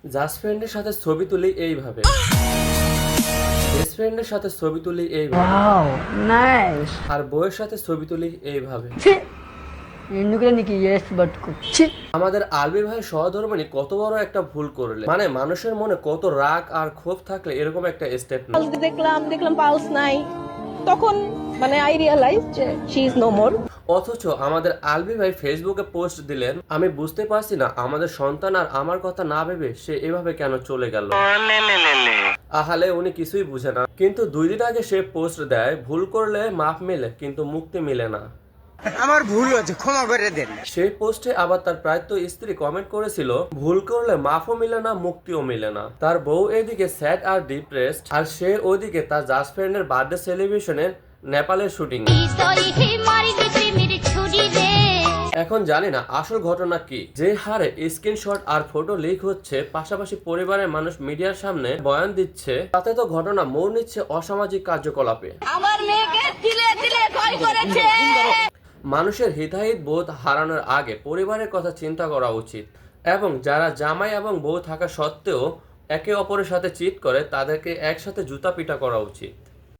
Just ফ্রেন্ডের সাথে ছবি তুলি এইভাবে, বেস্ট ফ্রেন্ডের সাথে ছবি তুলি এইভাবে, Wow, nice. আর বউয়ের সাথে ছবি তুলি এইভাবে। ఎందుకులే నీకు yes పట్టుకొచ్చి আমাদের আলবি ভাই সহধর্মিণী কত বড় একটা ভুল করলে, মানে মানুষের মনে কত রাগ আর ক্ষোভ থাকলে এরকম একটা স্টেপ নেয়। দেখলাম পালস নাই, তখন মানে আই রিয়ালাইজ যে শি ইজ নো মোর। অথচ আমাদের আলবি ভাই ফেসবুকে পোস্ট দিলেন, আমি বুঝতে পারছি না আমাদের সন্তান আর আমার কথা না ভেবে সে এভাবে কেন চলে গেল। আহালে উনি কিছুই বুঝে না। কিন্তু 2 দিন আগে সে পোস্ট দেয়, ভুল করলে মাফ মিলে কিন্তু মুক্তি মিলে না। আমার ভুল হয়েছে, ক্ষমা করে দেন। সেই পোস্টে আবার তার প্রায়ত স্ত্রী কমেন্ট করেছিল, ভুল করলে মাফও মিলে না মুক্তিও মিলে না। তার বউ এদিকে স্যাড আর ডিপ্রেসড, আর সে ওইদিকে তার জাস্ট ফ্রেন্ডের বার্থডে সেলিব্রেশনের নেপালের শুটিং। এখন জানি না আসল ঘটনা কি। যে হারে স্ক্রিনশট আর ফটো লিক হচ্ছে, পাশাপাশি পরিবারের মানুষ মিডিয়ার সামনে বয়ান দিচ্ছে, তাতে তো ঘটনা মোড় নিচ্ছে অসামাজিক কার্যকলাপে। আমার মেয়েকে তিলে তিলে ক্ষয় করেছে। মানুষের হিতাহিত বোধ হারানোর আগে পরিবারের কথা চিন্তা করা উচিত, এবং যারা জামাই এবং বউ থাকা সত্ত্বেও একে অপরের সাথে চিট করে তাদেরকে একসাথে জুতা পিটা করা উচিত।